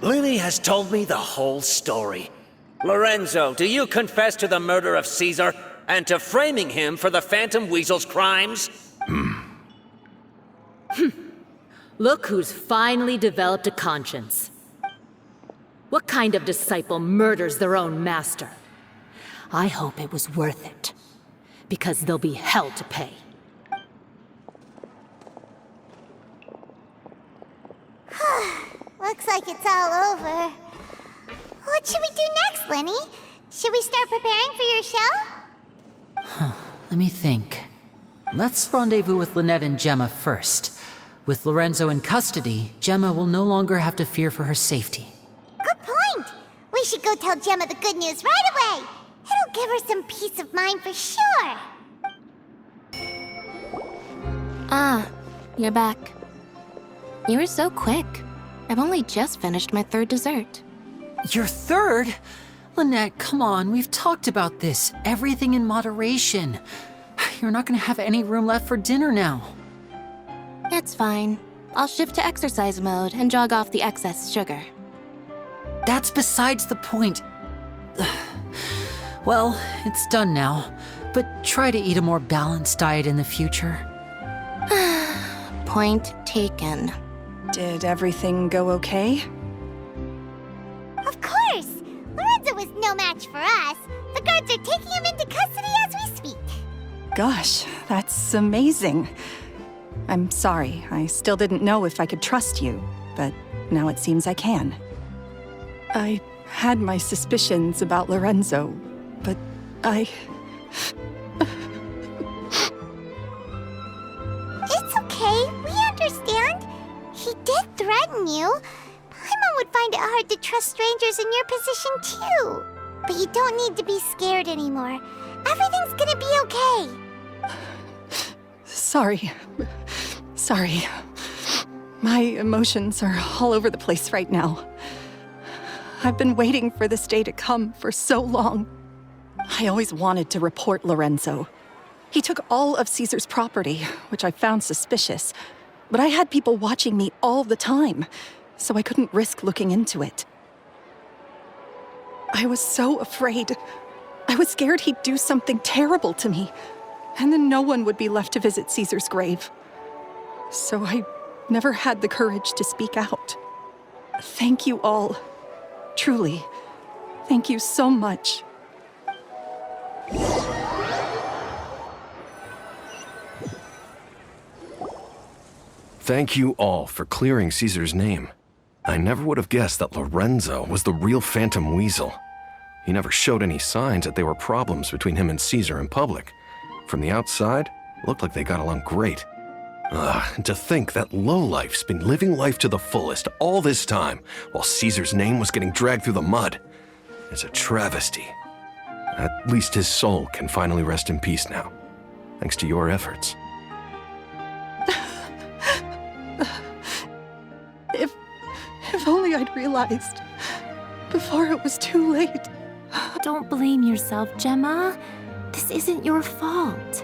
Lyney has told me the whole story. Lorenzo, do you confess to the murder of Caesar and to framing him for the Phantom Weasel's crimes? Look who's finally developed a conscience. What kind of disciple murders their own master? I hope it was worth it, because there'll be hell to pay. Looks like it's all over. What should we do next, Lyney? Should we start preparing for your show? Let me think. Let's rendezvous with Lynette and Gemma first. With Lorenzo in custody, Gemma will no longer have to fear for her safety. Good point. We should go tell Gemma the good news right away. It'll give her some peace of mind for sure. Ah, you're back. You were so quick. I've only just finished my third dessert. Your third? Lynette, come on, we've talked about this. Everything in moderation. You're not gonna have any room left for dinner now. It's fine. I'll shift to exercise mode and jog off the excess sugar. That's besides the point. Well, it's done now, but try to eat a more balanced diet in the future. Point taken. Did everything go okay? Of course! Lorenzo was no match for us. The guards are taking him into custody as we speak. Gosh, that's amazing. I'm sorry, I still didn't know if I could trust you, but now it seems I can. I had my suspicions about Lorenzo, but It's okay, we understand. He did threaten you. Paimon would find it hard to trust strangers in your position too. But you don't need to be scared anymore. Everything's gonna be okay. sorry. Sorry. My emotions are all over the place right now. I've been waiting for this day to come for so long. I always wanted to report Lorenzo. He took all of Caesar's property, which I found suspicious. But I had people watching me all the time, so I couldn't risk looking into it. I was so afraid. I was scared he'd do something terrible to me, and then no one would be left to visit Caesar's grave. So I never had the courage to speak out. Thank you all. Truly, thank you so much. Thank you all for clearing Caesar's name. I never would have guessed that Lorenzo was the real Phantom Weasel. He never showed any signs that there were problems between him and Caesar in public. From the outside, it looked like they got along great. And to think that lowlife's been living life to the fullest all this time, while Caesar's name was getting dragged through the mud. It's a travesty. At least his soul can finally rest in peace now, thanks to your efforts. If only I'd realized before it was too late. Don't blame yourself, Gemma. This isn't your fault.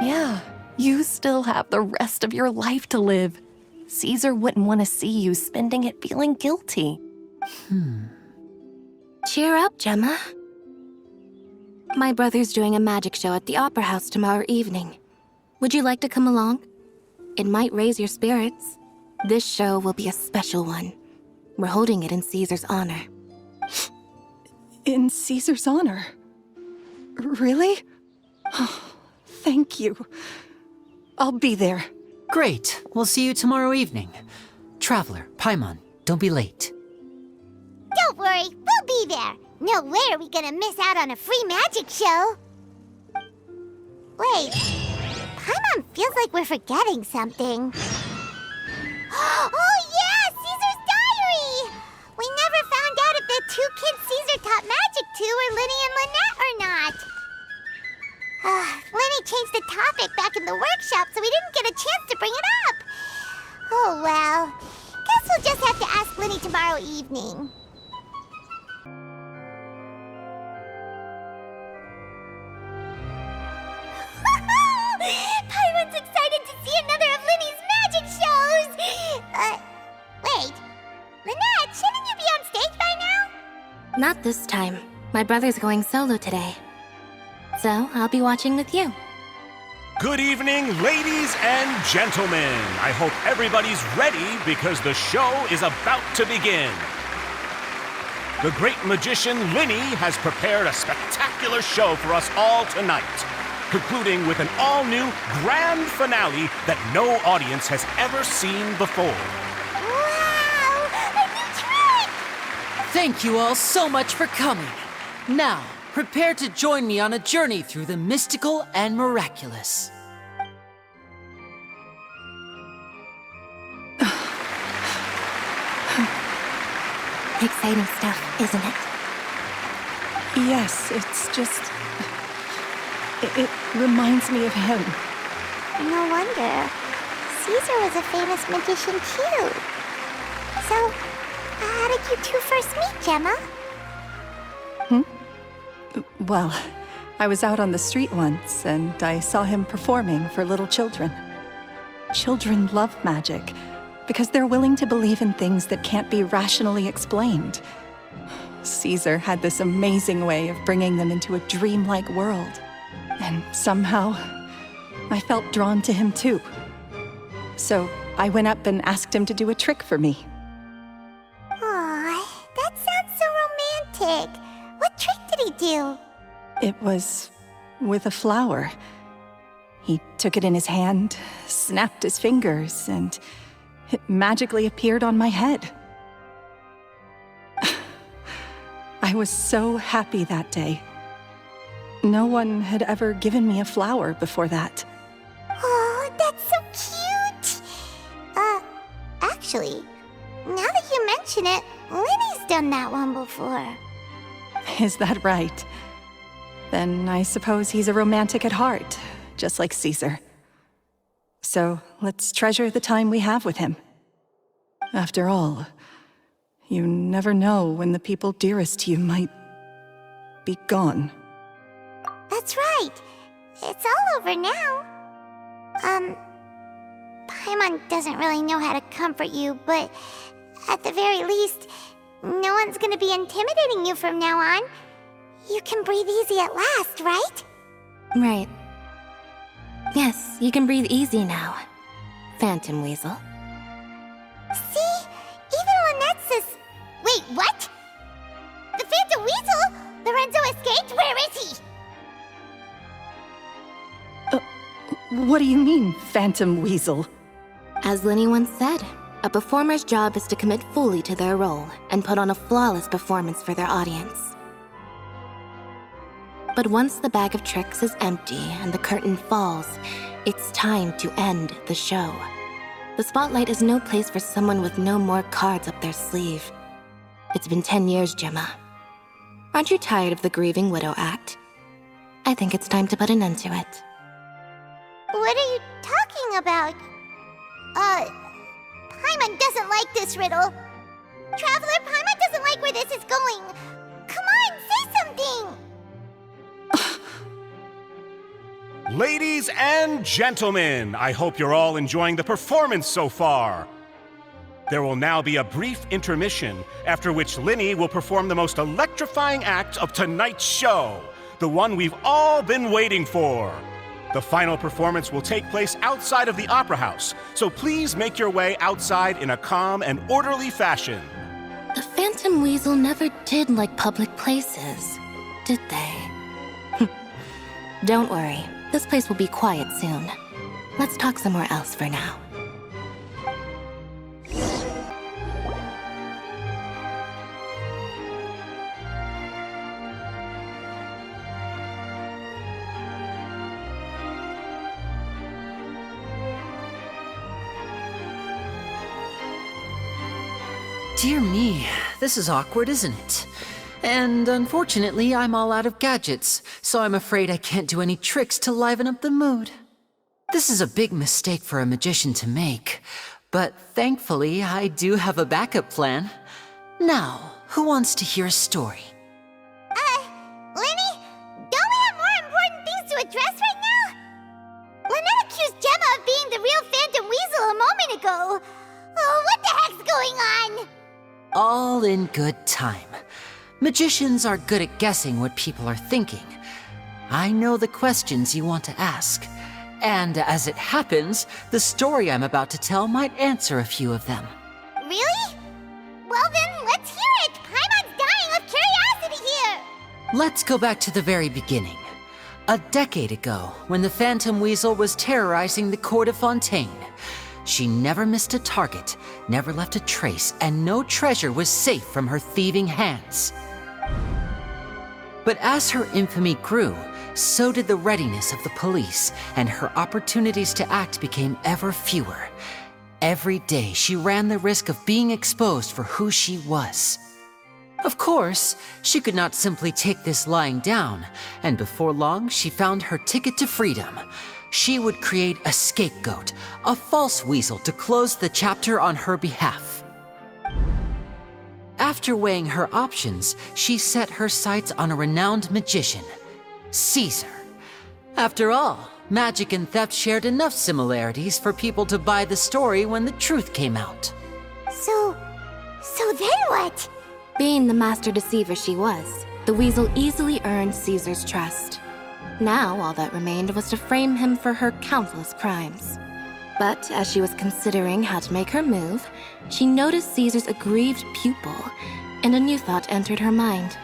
Yeah, you still have the rest of your life to live. Caesar wouldn't want to see you spending it feeling guilty. Cheer up, Gemma. My brother's doing a magic show at the Opera House tomorrow evening. Would you like to come along? It might raise your spirits. This show will be a special one. We're holding it in Caesar's honor. In Caesar's honor? Really? Oh, thank you. I'll be there. Great, we'll see you tomorrow evening. Traveler, Paimon, don't be late. Don't worry, we'll be there. No way are we gonna miss out on a free magic show. Wait, Paimon feels like we're forgetting something. Oh yeah, Caesar's diary! We never found out if the two kids Caesar taught magic to were Lyney and Lynette or not. Lyney changed the topic back in the workshop, so we didn't get a chance to bring it up. Oh well, guess we'll just have to ask Lyney tomorrow evening. Paimon's excited to see another of Lyney's magic shows! Wait. Lynette, shouldn't you be on Not this time. My brother's going solo today. So, I'll be watching with you. Good evening, ladies and gentlemen. I hope everybody's ready because the show is about to begin. The great magician Lyney has prepared a spectacular show for us all tonight, concluding with an all-new grand finale that no audience has ever seen before. Wow! A new trick! Thank you all so much for coming. Now, prepare to join me on a journey through the mystical and miraculous. Exciting stuff, isn't it? Yes, it's just... It reminds me of him. No wonder. Caesar was a famous magician too. So, how did you two first meet, Gemma? Well, I was out on the street once, and I saw him performing for little children. Children love magic, because they're willing to believe in things that can't be rationally explained. Caesar had this amazing way of bringing them into a dreamlike world. And somehow, I felt drawn to him too. So I went up and asked him to do a trick for me. Aw, that sounds so romantic. What trick did he do? It was with a flower. He took it in his hand, snapped his fingers, and it magically appeared on my head. I was so happy that day. No one had ever given me a flower before that. Oh, that's so cute! Actually, now that you mention it, Lyney's done that one before. Is that right? Then I suppose he's a romantic at heart, just like Caesar. So let's treasure the time we have with him. After all, you never know when the people dearest to you might be gone. That's right. It's all over now. Paimon doesn't really know how to comfort you, but at the very least, no one's gonna be intimidating you from now on. You can breathe easy at last, right? Right. Yes, you can breathe easy now, Phantom Weasel. See? Even Lynette says... Wait, what? The Phantom Weasel? Lorenzo escaped? Where is he? What do you mean, Phantom Weasel? As Lyney once said, a performer's job is to commit fully to their role and put on a flawless performance for their audience. But once the bag of tricks is empty and the curtain falls, it's time to end the show. The spotlight is no place for someone with no more cards up their sleeve. It's been 10 years, Gemma. Aren't you tired of the grieving widow act? I think it's time to put an end to it. What are you talking about? Paimon doesn't like this riddle. Traveler, Paimon doesn't like where this is going. Come on, say something! Ladies and gentlemen, I hope you're all enjoying the performance so far. There will now be a brief intermission, after which Lyney will perform the most electrifying act of tonight's show, the one we've all been waiting for. The final performance will take place outside of the Opera House, so please make your way outside in a calm and orderly fashion. The Phantom Weasel never did like public places, did they? Don't worry, this place will be quiet soon. Let's talk somewhere else for now. Dear me, this is awkward, isn't it? And unfortunately, I'm all out of gadgets, so I'm afraid I can't do any tricks to liven up the mood. This is a big mistake for a magician to make, but thankfully, I do have a backup plan. Now, who wants to hear a story? Lyney, don't we have more important things to address right now? Lynette accused Gemma of being the real Phantom Weasel a moment ago. Oh, what the heck's going on? All in good time. Magicians are good at guessing what people are thinking. I know the questions you want to ask. And as it happens, the story I'm about to tell might answer a few of them. Really? Well then, let's hear it! Paimon's dying of curiosity here! Let's go back to the very beginning. A decade ago, when the Phantom Weasel was terrorizing the court of Fontaine. She never missed a target, never left a trace, and no treasure was safe from her thieving hands. But as her infamy grew, so did the readiness of the police, and her opportunities to act became ever fewer. Every day, she ran the risk of being exposed for who she was. Of course, she could not simply take this lying down, and before long, she found her ticket to freedom. She would create a scapegoat, a false weasel to close the chapter on her behalf. After weighing her options, she set her sights on a renowned magician, Caesar. After all, magic and theft shared enough similarities for people to buy the story when the truth came out. So then what? Being the master deceiver she was, the weasel easily earned Caesar's trust. Now, all that remained was to frame him for her countless crimes. But as she was considering how to make her move, she noticed Caesar's aggrieved pupil, and a new thought entered her mind.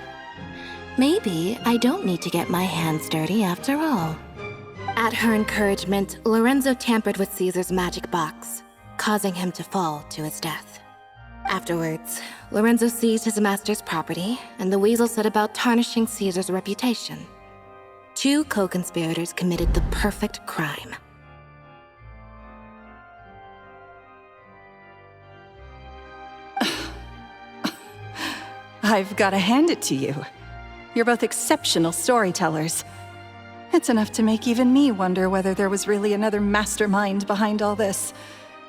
Maybe I don't need to get my hands dirty after all. At her encouragement, Lorenzo tampered with Caesar's magic box, causing him to fall to his death. Afterwards, Lorenzo seized his master's property, and the weasel set about tarnishing Caesar's reputation. Two co-conspirators committed the perfect crime. I've got to hand it to you. You're both exceptional storytellers. It's enough to make even me wonder whether there was really another mastermind behind all this,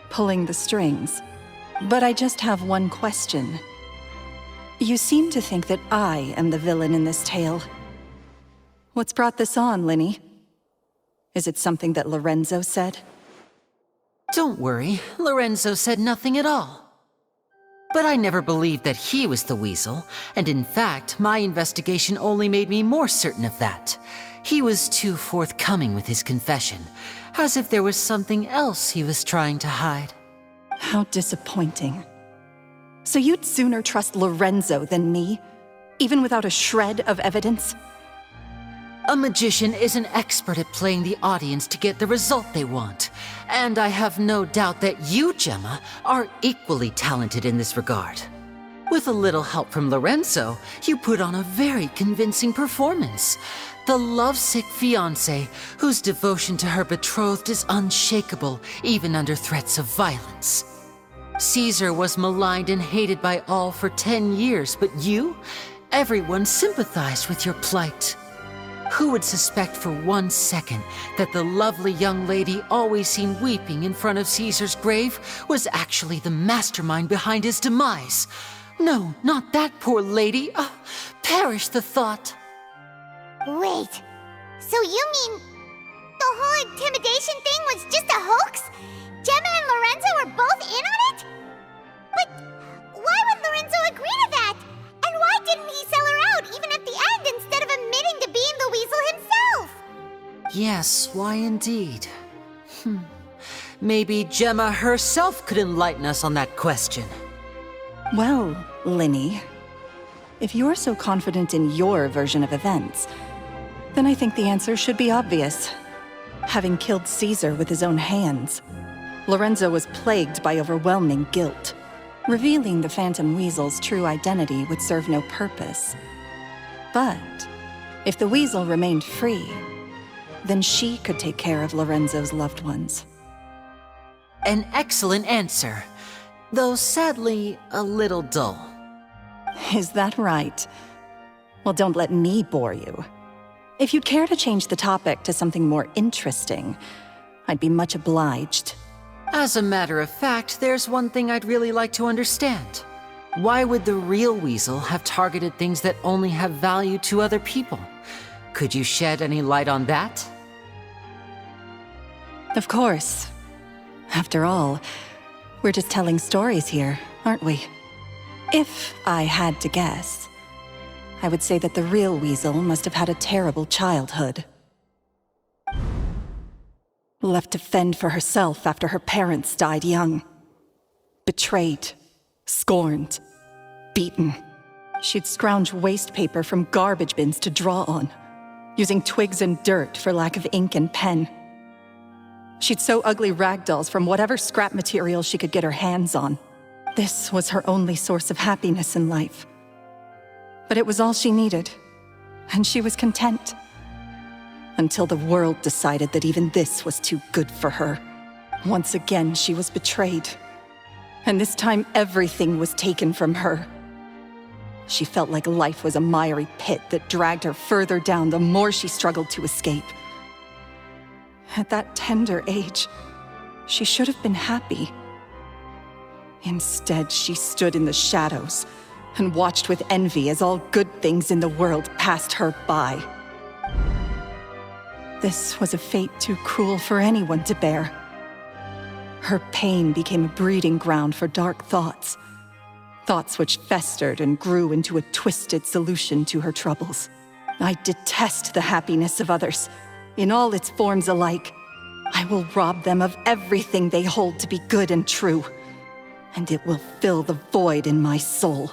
pulling the strings. But I just have one question. You seem to think that I am the villain in this tale. What's brought this on, Lyney? Is it something that Lorenzo said? Don't worry, Lorenzo said nothing at all. But I never believed that he was the weasel, and in fact, my investigation only made me more certain of that. He was too forthcoming with his confession, as if there was something else he was trying to hide. How disappointing. So you'd sooner trust Lorenzo than me, even without a shred of evidence? A magician is an expert at playing the audience to get the result they want. And I have no doubt that you, Gemma, are equally talented in this regard. With a little help from Lorenzo, you put on a very convincing performance. The lovesick fiancé, whose devotion to her betrothed is unshakable, even under threats of violence. Caesar was maligned and hated by all for 10 years, but you? Everyone sympathized with your plight. Who would suspect for 1 second that the lovely young lady always seen weeping in front of Caesar's grave was actually the mastermind behind his demise? No, not that poor lady. Perish the thought. Wait, so you mean the whole intimidation thing was just a hoax? Gemma and Lorenzo were both in on it? But why would Lorenzo agree to that? And why didn't he sell her out even at the end instead of admitting to being the weasel himself? Yes, why indeed? Maybe Gemma herself could enlighten us on that question. Well, Lyney, if you're so confident in your version of events, then I think the answer should be obvious. Having killed Caesar with his own hands, Lorenzo was plagued by overwhelming guilt. Revealing the Phantom Weasel's true identity would serve no purpose. But if the weasel remained free, then she could take care of Lorenzo's loved ones. An excellent answer, though sadly a little dull. Is that right? Well, don't let me bore you. If you'd care to change the topic to something more interesting, I'd be much obliged. As a matter of fact, there's one thing I'd really like to understand. Why would the real weasel have targeted things that only have value to other people? Could you shed any light on that? Of course. After all, we're just telling stories here, aren't we? If I had to guess, I would say that the real Weasel must have had a terrible childhood. Left to fend for herself after her parents died young. Betrayed, scorned, beaten. She'd scrounge waste paper from garbage bins to draw on, using twigs and dirt for lack of ink and pen. She'd sew ugly rag dolls from whatever scrap material she could get her hands on. This was her only source of happiness in life. But it was all she needed, and she was content. Until the world decided that even this was too good for her. Once again, she was betrayed. And this time, everything was taken from her. She felt like life was a miry pit that dragged her further down the more she struggled to escape. At that tender age, she should have been happy. Instead, she stood in the shadows and watched with envy as all good things in the world passed her by. This was a fate too cruel for anyone to bear. Her pain became a breeding ground for dark thoughts. Thoughts which festered and grew into a twisted solution to her troubles. I detest the happiness of others, in all its forms alike. I will rob them of everything they hold to be good and true, and it will fill the void in my soul.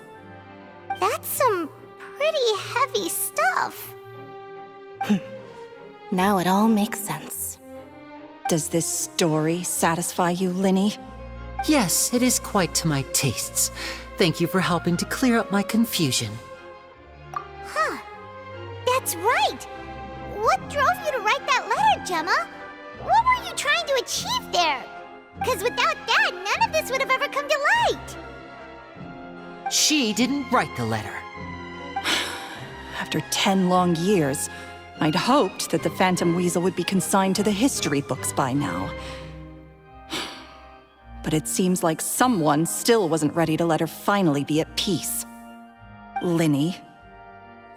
That's some pretty heavy stuff. Now it all makes sense. Does this story satisfy you, Lyney? Yes, it is quite to my tastes. Thank you for helping to clear up my confusion. Huh. That's right. What drove you to write that letter, Gemma? What were you trying to achieve there? Because without that, none of this would have ever come to light. She didn't write the letter. After 10 long years, I'd hoped that the Phantom Weasel would be consigned to the history books by now. But it seems like someone still wasn't ready to let her finally be at peace. Lyney.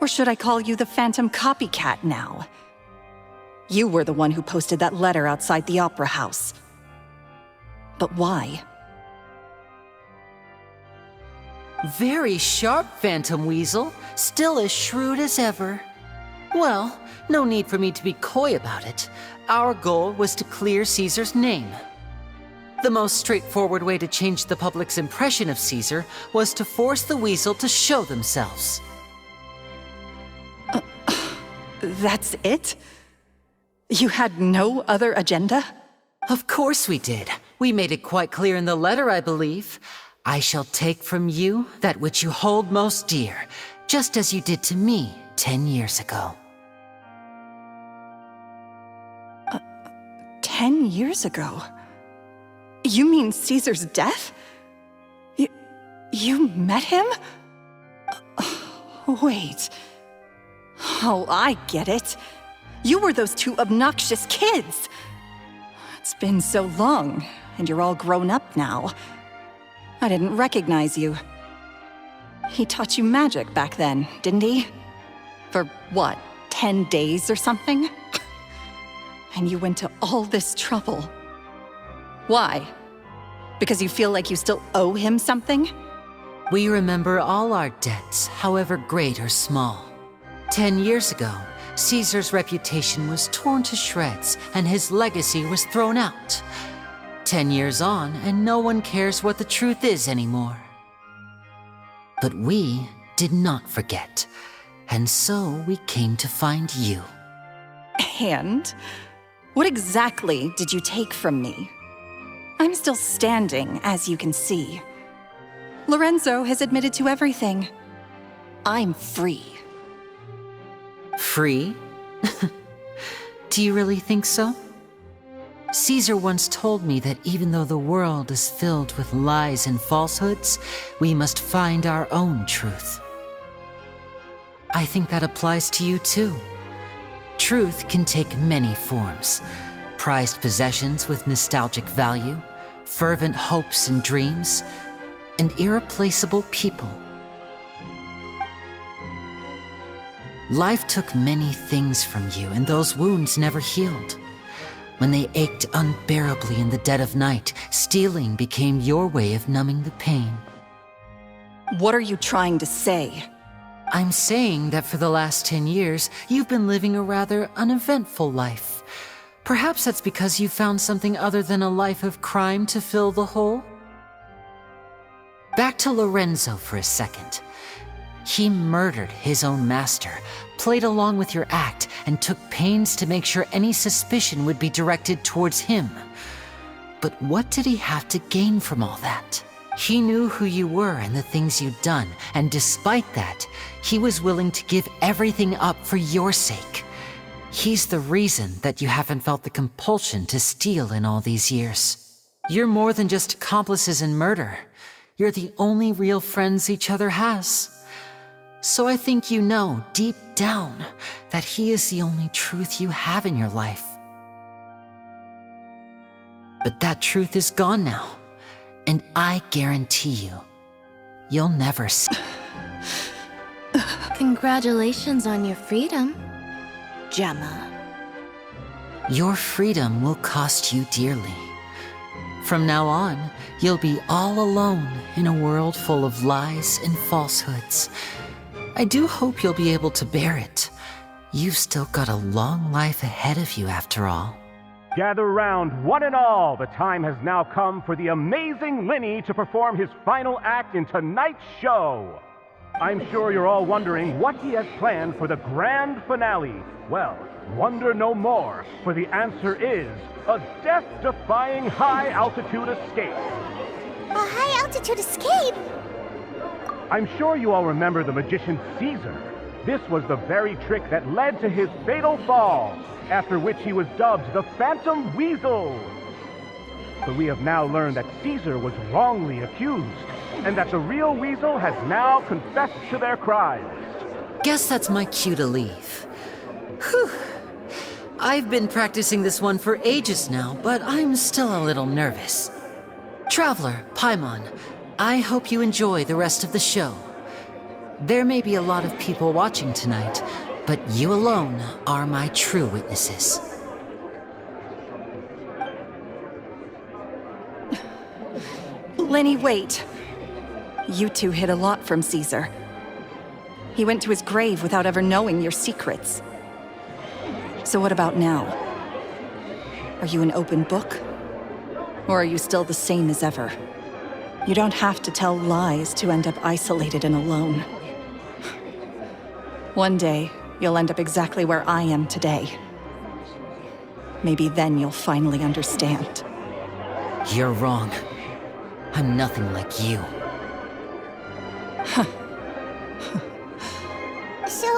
Or should I call you the Phantom Copycat now? You were the one who posted that letter outside the Opera House. But why? Very sharp, Phantom Weasel. Still as shrewd as ever. Well, no need for me to be coy about it. Our goal was to clear Caesar's name. The most straightforward way to change the public's impression of Caesar was to force the Weasel to show themselves. That's it? You had no other agenda? Of course we did. We made it quite clear in the letter, I believe. I shall take from you that which you hold most dear, just as you did to me 10 years ago. 10 years ago? You mean Caesar's death? You met him? Wait. Oh, I get it. You were those two obnoxious kids. It's been so long, and you're all grown up now. I didn't recognize you. He taught you magic back then, didn't he? For what, 10 days or something? And you went to all this trouble. Why? Because you feel like you still owe him something? We remember all our debts, however great or small. 10 years ago, Caesar's reputation was torn to shreds, and his legacy was thrown out. 10 years on, and no one cares what the truth is anymore. But we did not forget, and so we came to find you. And? What exactly did you take from me? I'm still standing, as you can see. Lorenzo has admitted to everything. I'm free. Free? Do you really think so? Caesar once told me that even though the world is filled with lies and falsehoods, we must find our own truth. I think that applies to you too. Truth can take many forms. Prized possessions with nostalgic value, fervent hopes and dreams, and irreplaceable people. Life took many things from you, and those wounds never healed. When they ached unbearably in the dead of night, stealing became your way of numbing the pain. What are you trying to say? I'm saying that for the last 10 years, you've been living a rather uneventful life. Perhaps that's because you found something other than a life of crime to fill the hole? Back to Lorenzo for a second. He murdered his own master, played along with your act, and took pains to make sure any suspicion would be directed towards him. But what did he have to gain from all that? He knew who you were and the things you'd done, and despite that, he was willing to give everything up for your sake. He's the reason that you haven't felt the compulsion to steal in all these years. You're more than just accomplices in murder. You're the only real friends each other has. So I think you know, deep down, that he is the only truth you have in your life. But that truth is gone now, and I guarantee you, you'll never see. Congratulations on your freedom, Gemma. Your freedom will cost you dearly. From now on, you'll be all alone in a world full of lies and falsehoods. I do hope you'll be able to bear it. You've still got a long life ahead of you after all. Gather round, one and all. The time has now come for the amazing Lyney to perform his final act in tonight's show. I'm sure you're all wondering what he has planned for the grand finale. Well, wonder no more, for the answer is a death-defying high-altitude escape. A high-altitude escape? I'm sure you all remember the magician Caesar. This was the very trick that led to his fatal fall, after which he was dubbed the Phantom Weasel. But we have now learned that Caesar was wrongly accused, and that the real Weasel has now confessed to their crimes. Guess that's my cue to leave. Whew. I've been practicing this one for ages now, but I'm still a little nervous. Traveler, Paimon, I hope you enjoy the rest of the show. There may be a lot of people watching tonight, but you alone are my true witnesses. Lyney, wait. You two hid a lot from Caesar. He went to his grave without ever knowing your secrets. So what about now? Are you an open book? Or are you still the same as ever? You don't have to tell lies to end up isolated and alone. One day, you'll end up exactly where I am today. Maybe then you'll finally understand. You're wrong. I'm nothing like you. So,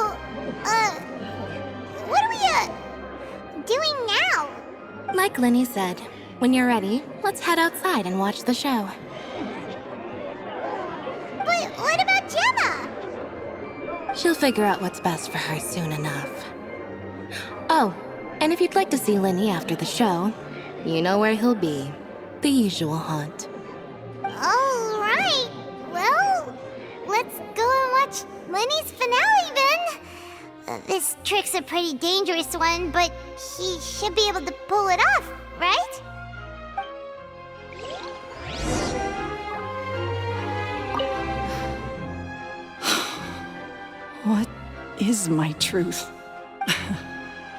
what are we, doing now? Like Lyney said, when you're ready, let's head outside and watch the show. But what about Gemma? She'll figure out what's best for her soon enough. Oh, and if you'd like to see Lyney after the show, you know where he'll be. The usual haunt. All right. Well, let's go and watch Lyney's finale then. This trick's a pretty dangerous one, but he should be able to pull it off, right? What is my truth?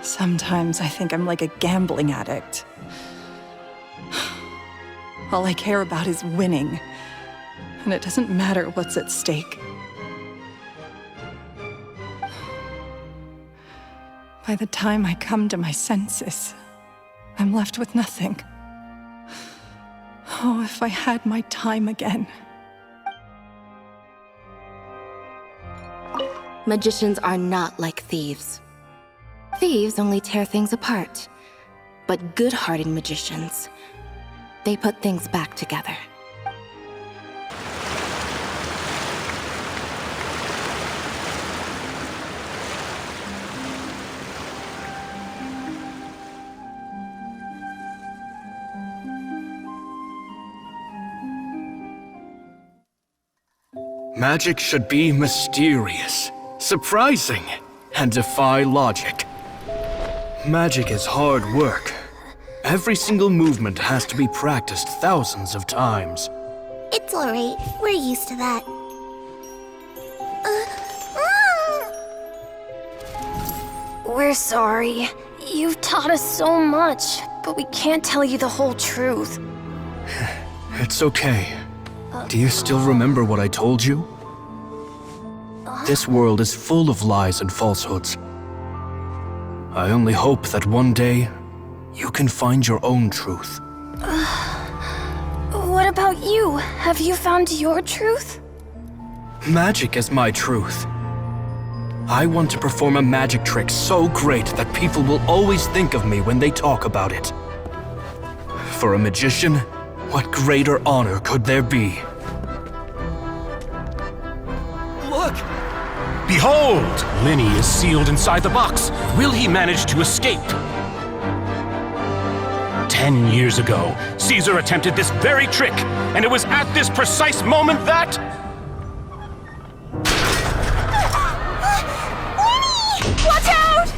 Sometimes I think I'm like a gambling addict. All I care about is winning, and it doesn't matter what's at stake. By the time I come to my senses, I'm left with nothing. Oh, if I had my time again. Magicians are not like thieves. Thieves only tear things apart. But good-hearted magicians, they put things back together. Magic should be mysterious, surprising, and defy logic. Magic is hard work. Every single movement has to be practiced thousands of times. It's alright. We're used to that. We're sorry. You've taught us so much, but we can't tell you the whole truth. It's okay. Do you still remember what I told you? This world is full of lies and falsehoods. I only hope that one day, you can find your own truth. What about you? Have you found your truth? Magic is my truth. I want to perform a magic trick so great that people will always think of me when they talk about it. For a magician, what greater honor could there be? Look! Behold! Lyney is sealed inside the box. Will he manage to escape? 10 years ago, Caesar attempted this very trick, and it was at this precise moment that... Watch out!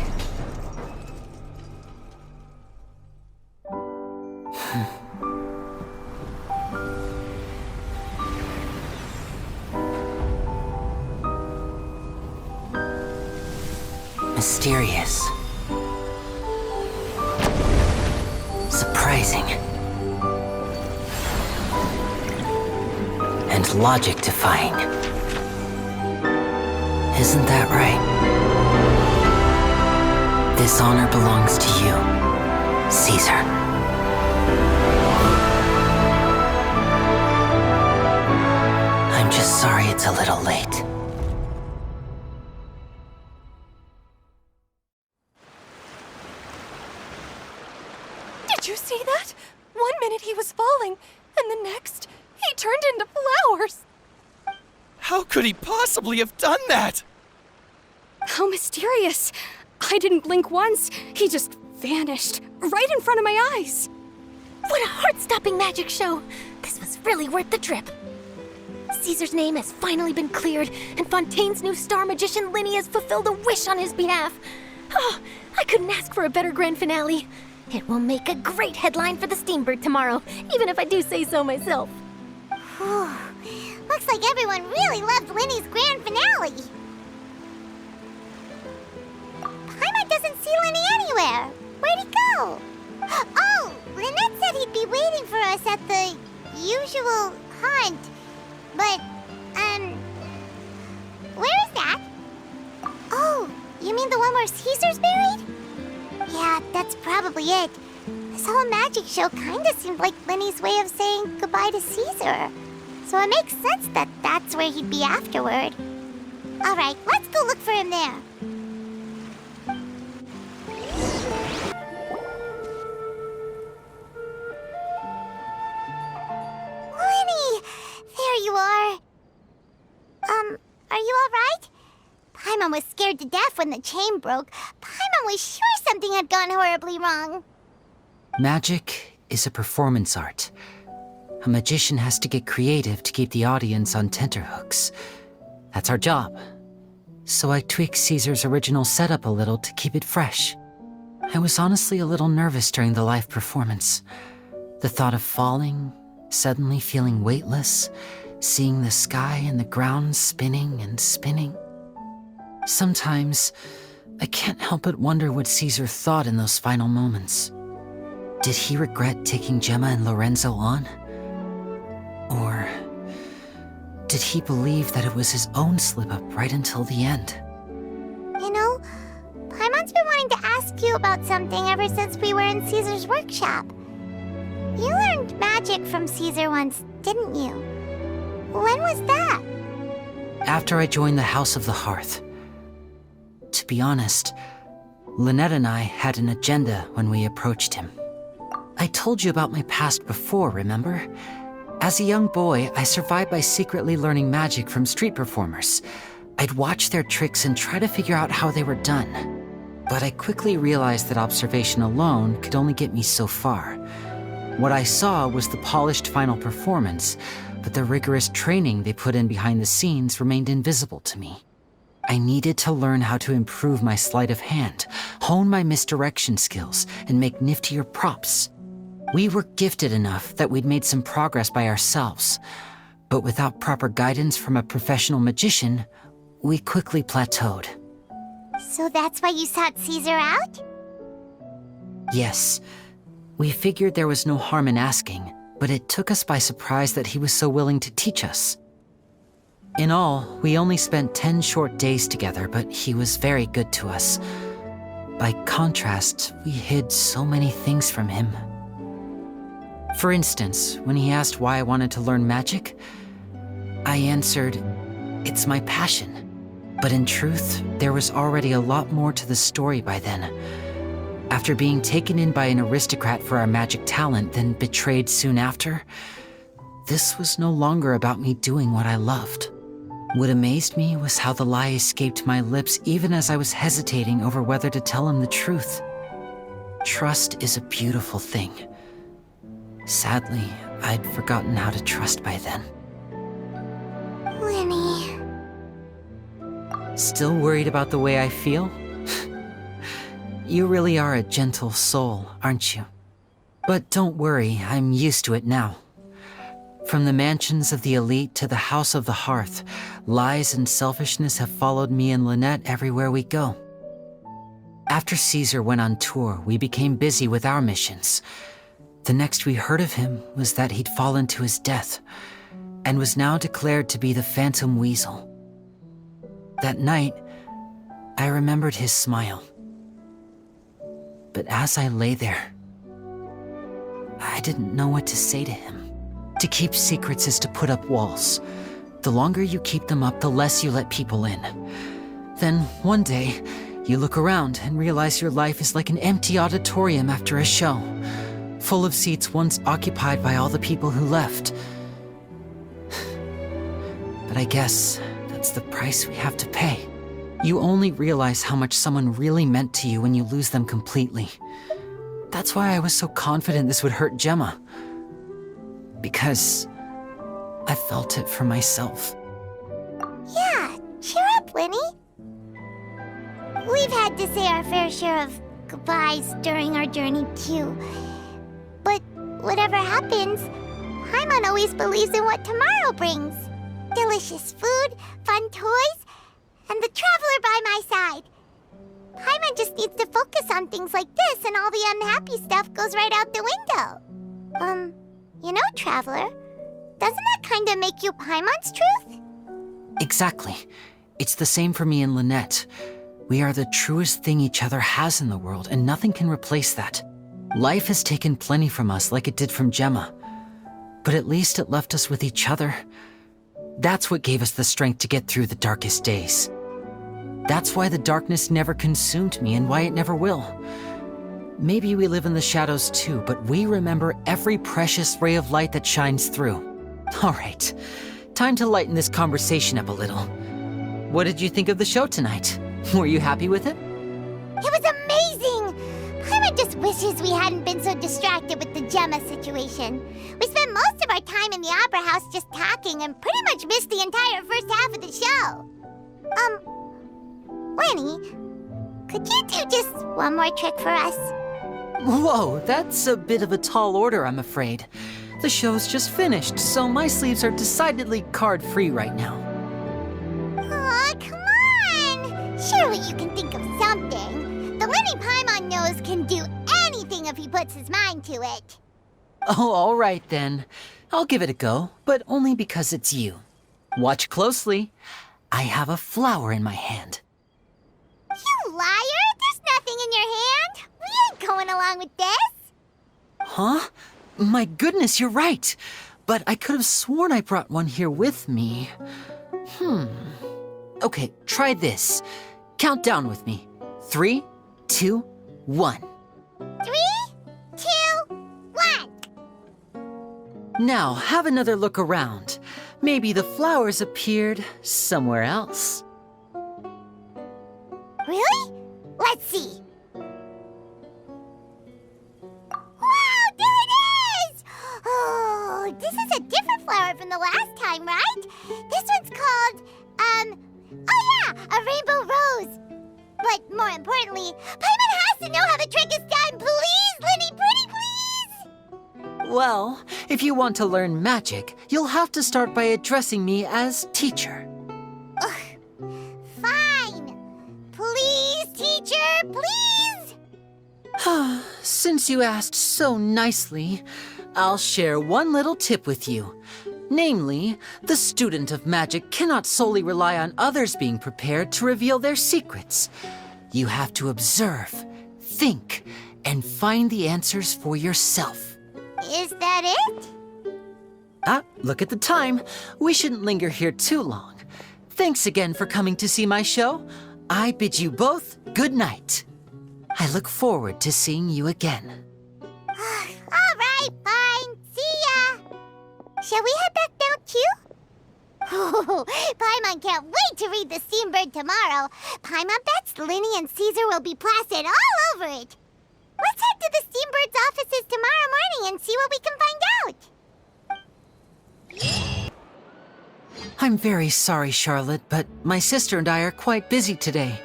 Mysterious. Surprising. And logic-defying. Isn't that right? This honor belongs to you, Caesar. I'm just sorry it's a little late. Did you see that? 1 minute he was falling, and the next, he turned into flowers. How could he possibly have done that? How mysterious. I didn't blink once. He just vanished, right in front of my eyes. What a heart-stopping magic show! This was really worth the trip. Caesar's name has finally been cleared, and Fontaine's new star magician Lyney has fulfilled a wish on his behalf. Oh, I couldn't ask for a better grand finale. It will make a great headline for the Steambird tomorrow, even if I do say so myself. Whew. Looks like everyone really loved Lyney's grand finale. Paimon doesn't see Lyney anywhere. Where'd he go? Oh, Lynette said he'd be waiting for us at the usual haunt. But, where is that? Oh, you mean the one where Caesar's buried? Yeah, that's probably it. This whole magic show kinda seemed like Lyney's way of saying goodbye to Caesar. So it makes sense that that's where he'd be afterward. Alright, let's go look for him there. Lyney! There you are. Are you alright? Paimon was scared to death when the chain broke. Paimon was sure something had gone horribly wrong. Magic is a performance art. A magician has to get creative to keep the audience on tenterhooks. That's our job. So I tweaked Caesar's original setup a little to keep it fresh. I was honestly a little nervous during the live performance. The thought of falling, suddenly feeling weightless, seeing the sky and the ground spinning and spinning. Sometimes, I can't help but wonder what Caesar thought in those final moments. Did he regret taking Gemma and Lorenzo on? Or did he believe that it was his own slip-up right until the end? You know, Paimon's been wanting to ask you about something ever since we were in Caesar's workshop. You learned magic from Caesar once, didn't you? When was that? After I joined the House of the Hearth. To be honest, Lynette and I had an agenda when we approached him. I told you about my past before, remember? As a young boy, I survived by secretly learning magic from street performers. I'd watch their tricks and try to figure out how they were done. But I quickly realized that observation alone could only get me so far. What I saw was the polished final performance, but the rigorous training they put in behind the scenes remained invisible to me. I needed to learn how to improve my sleight of hand, hone my misdirection skills, and make niftier props. We were gifted enough that we'd made some progress by ourselves, but without proper guidance from a professional magician, we quickly plateaued. So that's why you sought Caesar out? Yes. We figured there was no harm in asking, but it took us by surprise that he was so willing to teach us. In all, we only spent 10 short days together, but he was very good to us. By contrast, we hid so many things from him. For instance, when he asked why I wanted to learn magic, I answered, "It's my passion." But in truth, there was already a lot more to the story by then. After being taken in by an aristocrat for our magic talent, then betrayed soon after, this was no longer about me doing what I loved. What amazed me was how the lie escaped my lips even as I was hesitating over whether to tell him the truth. Trust is a beautiful thing. Sadly, I'd forgotten how to trust by then. Lyney... Still worried about the way I feel? You really are a gentle soul, aren't you? But don't worry, I'm used to it now. From the mansions of the elite to the house of the hearth, lies and selfishness have followed me and Lynette everywhere we go. After Caesar went on tour, we became busy with our missions. The next we heard of him was that he'd fallen to his death, and was now declared to be the Phantom Weasel. That night, I remembered his smile. But as I lay there, I didn't know what to say to him. To keep secrets is to put up walls. The longer you keep them up, the less you let people in. Then, one day, you look around and realize your life is like an empty auditorium after a show, full of seats once occupied by all the people who left. But I guess that's the price we have to pay. You only realize how much someone really meant to you when you lose them completely. That's why I was so confident this would hurt Gemma. Because I felt it for myself. Yeah, cheer up, Lyney. We've had to say our fair share of goodbyes during our journey, too. But whatever happens, Paimon always believes in what tomorrow brings. Delicious food, fun toys, and the Traveler by my side. Paimon just needs to focus on things like this, and all the unhappy stuff goes right out the window. You know, Traveler, doesn't that kinda make you Paimon's truth? Exactly. It's the same for me and Lynette. We are the truest thing each other has in the world, and nothing can replace that. Life has taken plenty from us, like it did from Gemma. But at least it left us with each other. That's what gave us the strength to get through the darkest days. That's why the darkness never consumed me, and why it never will. Maybe we live in the shadows too, but we remember every precious ray of light that shines through. All right, time to lighten this conversation up a little. What did you think of the show tonight? Were you happy with it? It was amazing! Paimon just wishes we hadn't been so distracted with the Gemma situation. We spent most of our time in the Opera House just talking and pretty much missed the entire first half of the show. Lyney, could you do just one more trick for us? Whoa, that's a bit of a tall order, I'm afraid. The show's just finished, so my sleeves are decidedly card-free right now. Aw, come on! Surely you can think of something. The Lyney Paimon knows can do anything if he puts his mind to it. Oh, all right then. I'll give it a go, but only because it's you. Watch closely. I have a flower in my hand. You liar! There's nothing in your hand! We ain't going along with this! Huh? My goodness, you're right. But I could have sworn I brought one here with me. Okay, try this. Count down with me. 3, 2, 1. 3, 2, 1! Now, have another look around. Maybe the flowers appeared somewhere else. Really? Let's see. Wow, there it is! Oh, this is a different flower from the last time, right? This one's called, oh yeah, a rainbow rose. But more importantly, Paimon has to know how the trick is done. Please, Lyney, pretty please! Well, if you want to learn magic, you'll have to start by addressing me as teacher. Ugh. Fine. Please, Since you asked so nicely, I'll share one little tip with you. Namely, the student of magic cannot solely rely on others being prepared to reveal their secrets. You have to observe, think, and find the answers for yourself. Is that it? Look at the time. We shouldn't linger here too long. Thanks again for coming to see my show. I bid you both good night. I look forward to seeing you again. All right, fine. See ya. Shall we head back now, too? Oh, Paimon can't wait to read The Steambird tomorrow. Paimon bets Lyney and Caesar will be plastered all over it. Let's head to the Steambird's offices tomorrow morning and see what we can find out. I'm very sorry, Charlotte, but my sister and I are quite busy today.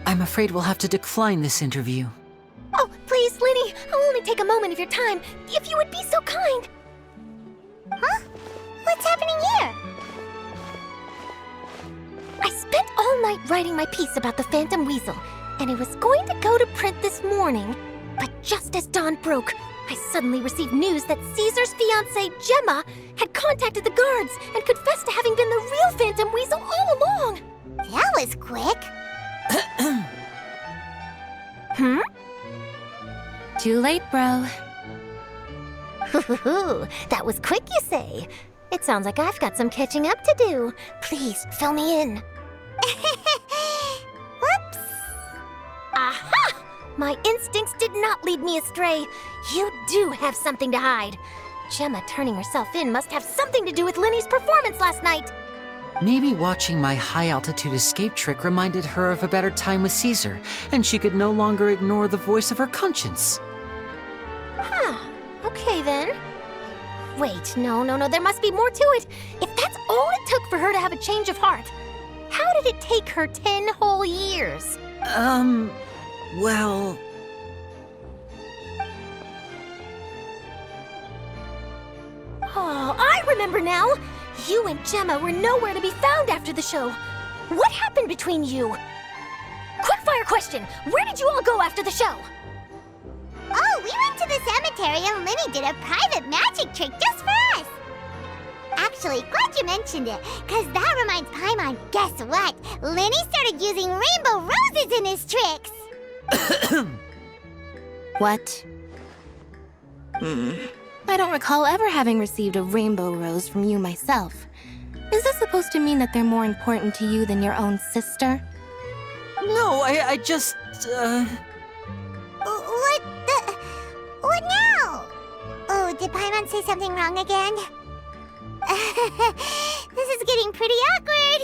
I'm afraid we'll have to decline this interview. Oh, please, Lyney, I'll only take a moment of your time, if you would be so kind. Huh? What's happening here? I spent all night writing my piece about the Phantom Weasel, and it was going to go to print this morning. But just as dawn broke, I suddenly received news that Caesar's fiancée, Gemma, had contacted the guards and confessed to having been the real Phantom Weasel all along. That was quick. Too late, bro. That was quick, you say? It sounds like I've got some catching up to do. Please, fill me in. Whoops. Aha! My instincts did not lead me astray. You do have something to hide. Gemma turning herself in must have something to do with Lyney's performance last night. Maybe watching my high-altitude escape trick reminded her of a better time with Caesar, and she could no longer ignore the voice of her conscience. Okay then. Wait, no, there must be more to it. If that's all it took for her to have a change of heart, how did it take her 10 whole years? Well... Oh, I remember now! You and Gemma were nowhere to be found after the show. What happened between you? Quickfire question! Where did you all go after the show? Oh, we went to the cemetery and Lyney did a private magic trick just for us. Actually, glad you mentioned it, because that reminds Paimon, guess what? Lyney started using rainbow roses in his tricks. What? I don't recall ever having received a rainbow rose from you myself. Is this supposed to mean that they're more important to you than your own sister? No, I just, What now? Oh, did Paimon say something wrong again? This is getting pretty awkward.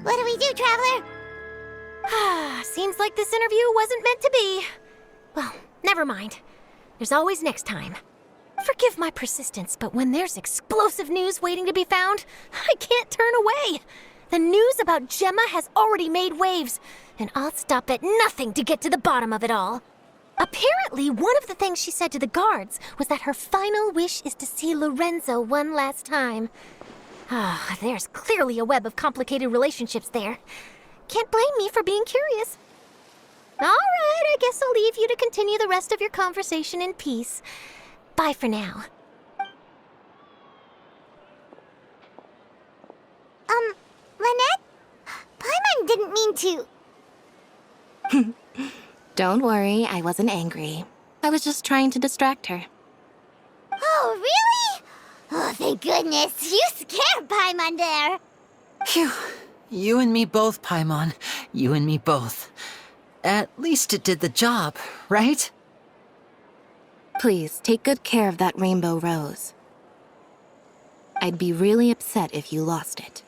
What do we do, Traveler? Seems like this interview wasn't meant to be. Well, never mind. There's always next time. Forgive my persistence, but when there's explosive news waiting to be found, I can't turn away. The news about Gemma has already made waves, and I'll stop at nothing to get to the bottom of it all. Apparently, one of the things she said to the guards was that her final wish is to see Lorenzo one last time. There's clearly a web of complicated relationships there. Can't blame me for being curious. All right, I guess I'll leave you to continue the rest of your conversation in peace. Bye for now. Lynette? Paimon didn't mean to... Don't worry, I wasn't angry. I was just trying to distract her. Oh, really? Oh, thank goodness. You scared Paimon there. Phew. You and me both, Paimon. You and me both. At least it did the job, right? Please, take good care of that rainbow rose. I'd be really upset if you lost it.